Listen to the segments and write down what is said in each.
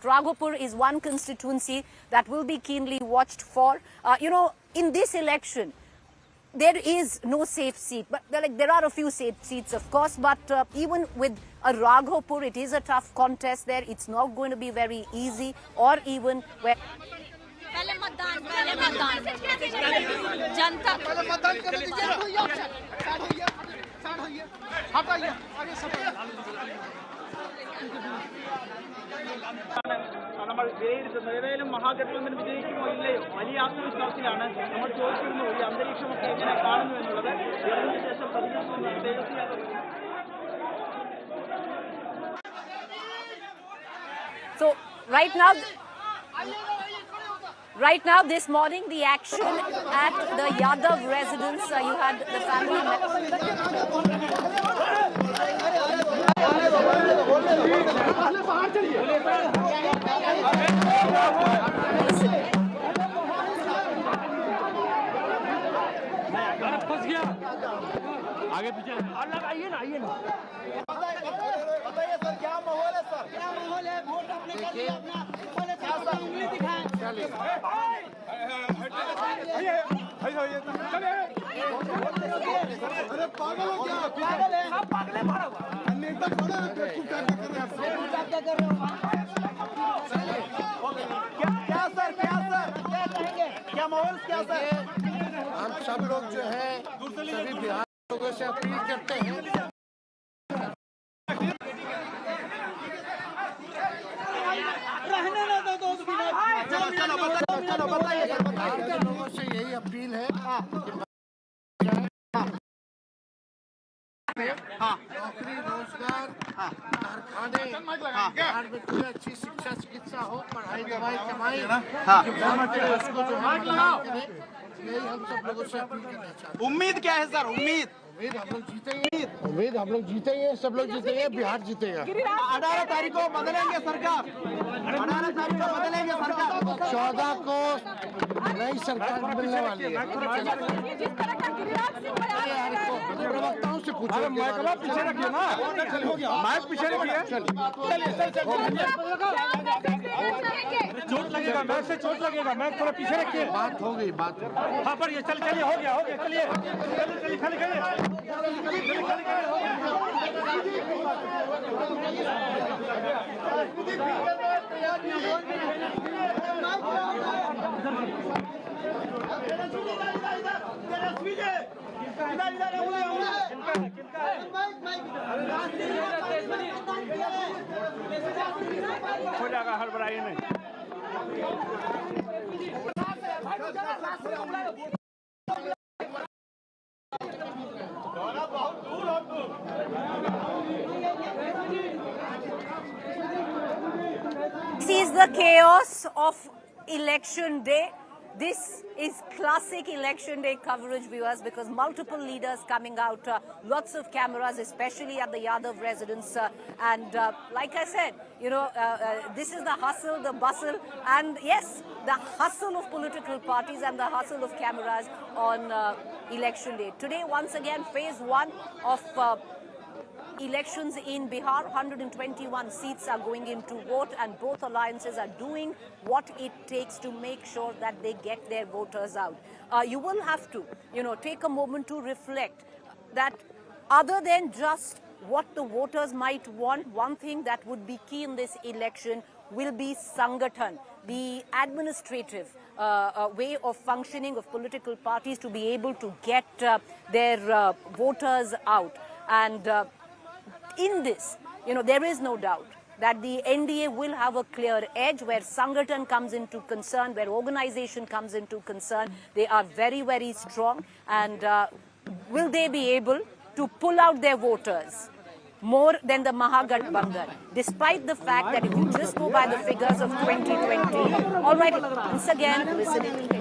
Raghopur is one constituency that will be keenly watched for. In this election, there is no safe seat, but there are a few safe seats, of course. But even with a Raghopur, it is a tough contest there. It's not going to be very easy, or even where. നമ്മൾ വിലയിരുത്തുന്നത് ഏതായാലും മഹാഗഠബന്ധൻ വിജയിക്കുമോ ഇല്ലയോ വലിയ ആത്മവിശ്വാസത്തിലാണ് നമ്മൾ ചോദിച്ചിരുന്നു ഈ അന്തരീക്ഷമൊക്കെ എങ്ങനെ കാണുന്നു എന്നുള്ളത് അതിനുശേഷം So right now, this morning, the action at the Yadav residence, you had the family. आगे पीछे आइए ना बताइए सर क्या माहौल है सर क्या माहौल है वोट आपने कर लिया अपना बोले क्या सर उंगली दिखाएं चलिए अरे पागल हो क्या पागल है आप पागल है मारो नेता खड़ा है क्या कर रहे हो क्या सर क्या कहेंगे क्या माहौल क्या सर हम सब लोग जो है सभी बिहार लोगों से अपील करते हैं चलो बताइए लोगों से यही अपील है नौकरी रोजगार कारखाने बिहार में कोई अच्छी शिक्षा चिकित्सा हो पढ़ाई दवाई कमाई उसको जो है यही हम सब लोगों से अपील करना चाहते हैं। उम्मीद क्या है सर उम्मीद हम लोग जीतेंगे सब लोग जीतेंगे बिहार जीतेगा 18 तारीख को बदलेंगे सरकार 18 तारीख को बदलेंगे सरकार 14 को नई सरकार मिलने वाली है प्रवक्ताओं से पूछो पीछे रखिए ना माइक पीछे रखिए चोट लगेगा मैच से चोट लगेगा मैच थोड़ा पीछे रखिए बात हो गई हाँ पर ये चलिए हो गया चलिए खाली हो जाएगा हड़बड़ाई नहीं This is the chaos of election day. This is classic election day coverage, viewers, because multiple leaders coming out, lots of cameras, especially at the Yadav residence. Like I said, this is the hustle, the bustle, and yes, the hustle of political parties and the hustle of cameras on election day. Today, once again, phase one of elections in Bihar. 121 seats are going into vote, and both alliances are doing what it takes to make sure that they get their voters out. You will have to, take a moment to reflect that other than just what the voters might want, one thing that would be key in this election will be Sangathan, the administrative way of functioning of political parties to be able to get their voters out. And in this, there is no doubt that the NDA will have a clear edge where Sangathan comes into concern, where organization comes into concern. They are very, very strong. And will they be able to pull out their voters more than the Mahagathbandhan, despite the fact that if you just go by the figures of 2020, all right, once again, listening to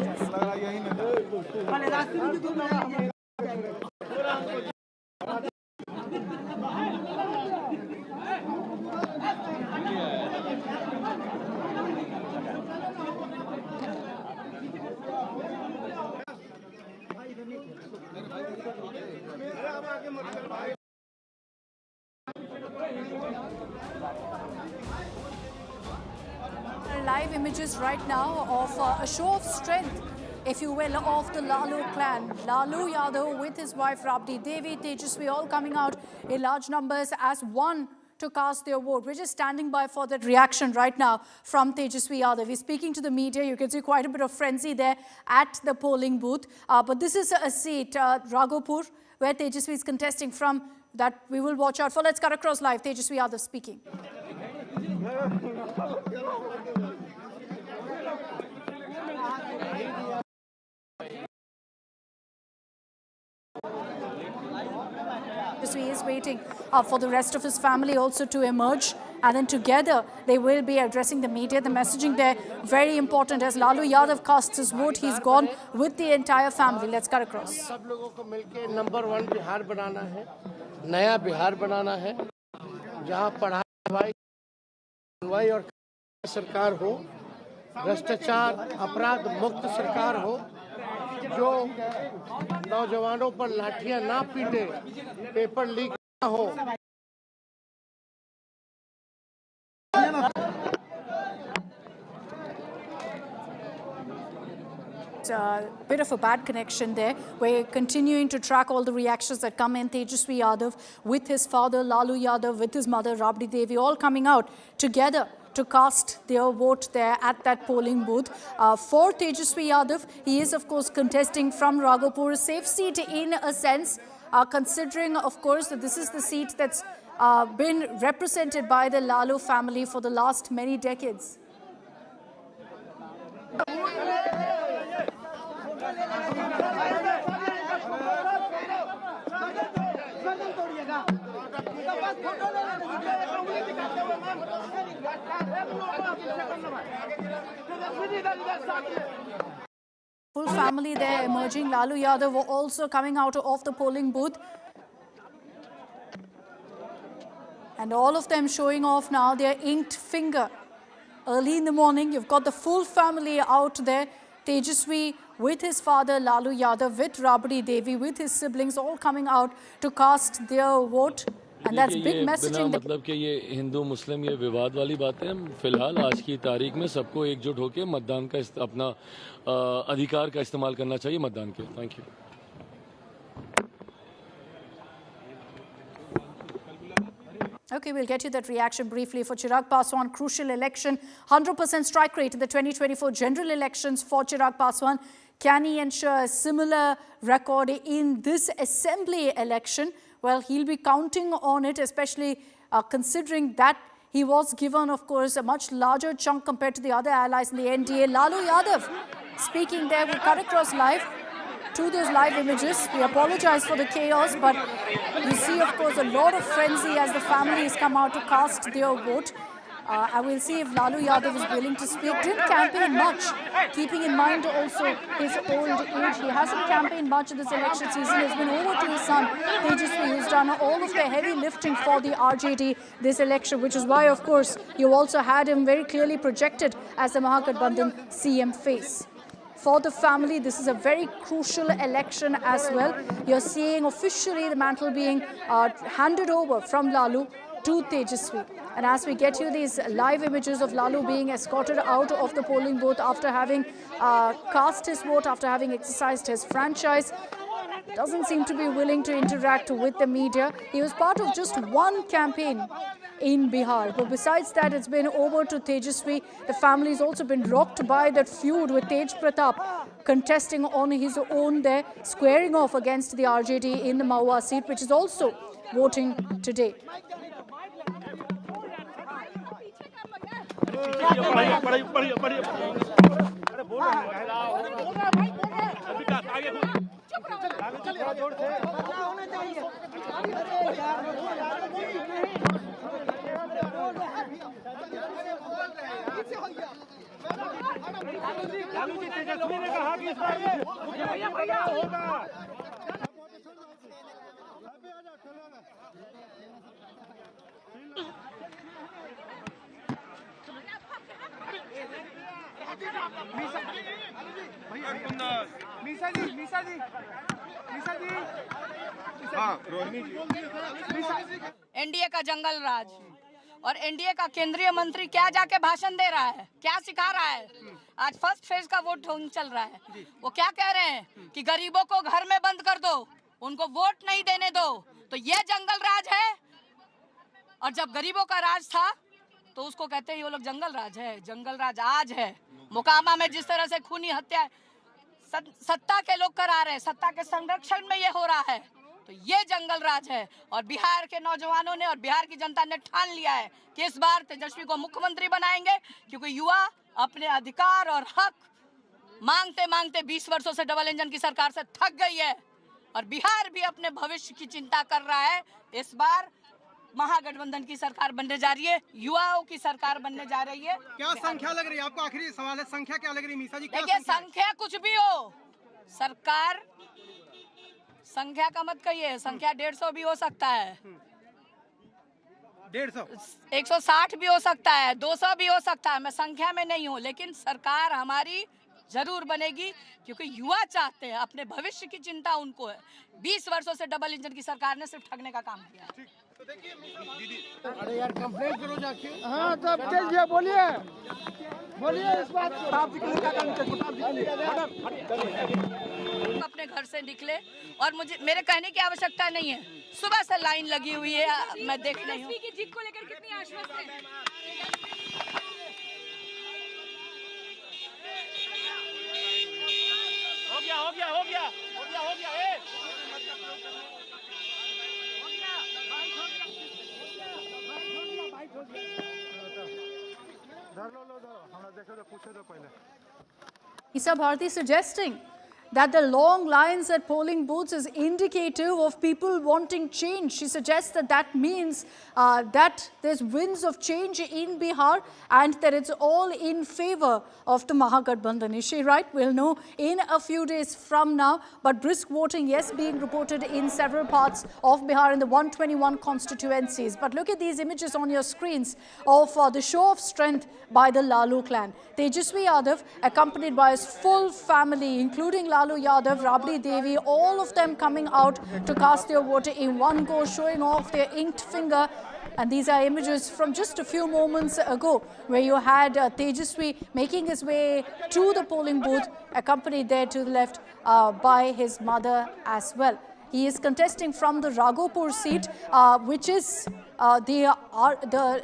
live images right now of a show of strength, if you will, of the Lalu clan. Lalu Yadav with his wife Rabdi Devi, Tejaswi, all coming out in large numbers as one to cast their vote. We're just standing by for that reaction right now from Tejaswi Yadav. He's speaking to the media. You can see quite a bit of frenzy there at the polling booth. But this is a seat, Raghopur, where Tejaswi is contesting from, that we will watch out for. Let's cut across live. Tejaswi Yadav speaking. He is waiting for the rest of his family also to emerge, and then together they will be addressing the media. The messaging there very important. As Lalu Yadav casts his vote, he's gone with the entire family. Let's cut across. सब लोगों को मिलके number 1 Bihar बनाना है, नया बिहार बनाना है, जहां पढ़ाई और सरकार हो, भ्रष्टाचार अपराध मुक्त सरकार हो, जो नौजवानों पर लाठियां ना पीटे, पेपर लीक ना हो। Bit of a bad connection there. We're continuing to track all the reactions that come in. Tejaswi Yadav with his father Lalu Yadav, with his mother Rabdi Devi, all coming out together to cast their vote there at that polling booth. For Tejaswi Yadav, he is of course contesting from Raghopur, a safe seat in a sense, considering of course that this is the seat that's been represented by the Lalu family for the last many decades. Full family there emerging. Lalu Yadav were also coming out of the polling booth. And all of them showing off now their inked finger. Early in the morning, you've got the full family out there. Tejaswi with his father Lalu Yadav, with Rabdi Devi, with his siblings, all coming out to cast their vote. And that's big messaging. मतलब कि ये हिंदू मुस्लिम ये विवाद वाली बात है। फिलहाल आज की तारीख में सबको एकजुट होकर मतदान का अपना अधिकार का इस्तेमाल करना चाहिए मतदान के। Thank you. Okay, we'll get you that reaction briefly. For Chirag Paswan, crucial election, 100% strike rate in the 2024 general elections for Chirag Paswan. Can he ensure a similar record in this assembly election? Well, he'll be counting on it, especially considering that he was given, of course, a much larger chunk compared to the other allies in the NDA. Lalu Yadav speaking there. We'll cut across live to those live images. We apologize for the chaos, but we see, of course, a lot of frenzy as the families come out to cast their vote. I will see if Lalu Yadav is willing to speak. Didn't campaign much, keeping in mind also his old age. He hasn't campaigned much in this election season. It's been over to his son, Tejaswi, who's done all of the heavy lifting for the RJD this election, which is why, of course, you also had him very clearly projected as the Mahagathbandhan CM face. For the family, this is a very crucial election as well. You're seeing officially the mantle being handed over from Lalu to Tejaswi. And as we get you these live images of Lalu being escorted out of the polling booth after having cast his vote, after having exercised his franchise, doesn't seem to be willing to interact with the media. He was part of just one campaign in Bihar. But besides that, it's been over to Tejaswi. The family has also been rocked by that feud with Tej Pratap, contesting on his own there, squaring off against the RJD in the Mahua seat, which is also voting today. तेजस्वी ने कहा कि इस बार मुख्यमंत्री होगा। NDA का जंगल राज और NDA का केंद्रीय मंत्री क्या जाके भाषण दे रहा है, क्या सिखा रहा है। आज फर्स्ट फेज का वोट चल रहा है, वो क्या कह रहे हैं कि गरीबों को घर में बंद कर दो, उनको वोट नहीं देने दो। तो ये जंगल राज है। और जब गरीबों का राज था तो उसको कहते हैं ये लोग जंगल राज है। जंगल राज आज है। मोकामा में जिस तरह से खूनी हत्या सत्ता के लोग करा रहे हैं, सत्ता के संरक्षण में ये हो रहा है, तो ये जंगल राज है। और बिहार के नौजवानों ने और बिहार की जनता ने ठान लिया है कि इस बार तेजस्वी को मुख्यमंत्री बनाएंगे, क्योंकि युवा अपने अधिकार और हक मांगते मांगते 20 वर्षों से डबल इंजन की सरकार से थक गई है। और बिहार भी अपने भविष्य की चिंता कर रहा है। इस बार महागठबंधन की सरकार बनने जा रही है, युवाओं की सरकार बनने जा रही है। क्या संख्या लग रही है आपको? आखिरी सवाल है, संख्या क्या लग रही है मीसा जी? देखिए, संख्या कुछ भी हो, सरकार संख्या का मत कहिए, संख्या 150 भी हो सकता है, 150 160 भी हो सकता है, 200 भी हो सकता है। मैं संख्या में नहीं हूँ, लेकिन सरकार हमारी जरूर बनेगी, क्योंकि युवा चाहते हैं, अपने भविष्य की चिंता उनको है। 20 वर्षों से डबल इंजन की सरकार ने सिर्फ ठगने का काम किया। अरे यार कंप्लेंट करो जाके। हाँ तब चलिए, बोलिए बोलिए इस बात को। अपने घर से निकले और मुझे मेरे कहने की आवश्यकता नहीं है। सुबह से लाइन लगी हुई है, मैं देख रही हूँ। की जीत को लेकर कितनी आश्वस्त है? हो गया Isa Bharti suggesting that the long lines at polling booths is indicative of people wanting change. She suggests that that means that there's winds of change in Bihar and that it's all in favor of the Mahagathbandhan. Is she right? We'll know in a few days from now. But brisk voting, yes, being reported in several parts of Bihar in the 121 constituencies. But look at these images on your screens of the show of strength by the Lalu clan. Tejaswi Yadav, accompanied by his full family, including Lalu Yadav, Rabdi Devi, all of them coming out to cast their vote in one go, showing off their inked finger. And these are images from just a few moments ago, where you had Tejaswi making his way to the polling booth, accompanied there to the left by his mother as well. He is contesting from the Raghopur seat, which is the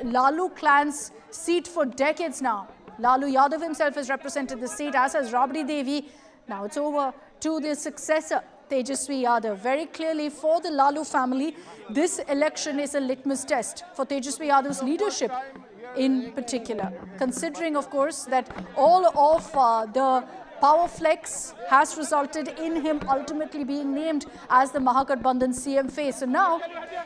Lalu clan's seat for decades now. Lalu Yadav himself has represented the seat, as has Rabdi Devi. Now it's over to the successor, Tejaswi Yadav. Very clearly for the Lalu family, this election is a litmus test for Tejaswi Yadav's leadership in particular. Considering, of course, that all of the power flex has resulted in him ultimately being named as the Mahagathbandhan CM face. So now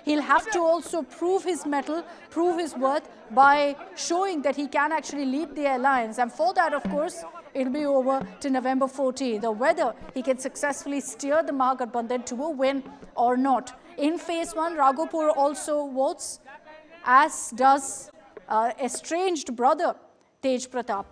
he'll have to also prove his mettle, prove his worth by showing that he can actually lead the alliance. And for that, of course, it'll be over to November 14th, whether he can successfully steer the Mahagathbandhan to a win or not. In phase 1, Raghopur also votes, as does estranged brother Tej Pratap.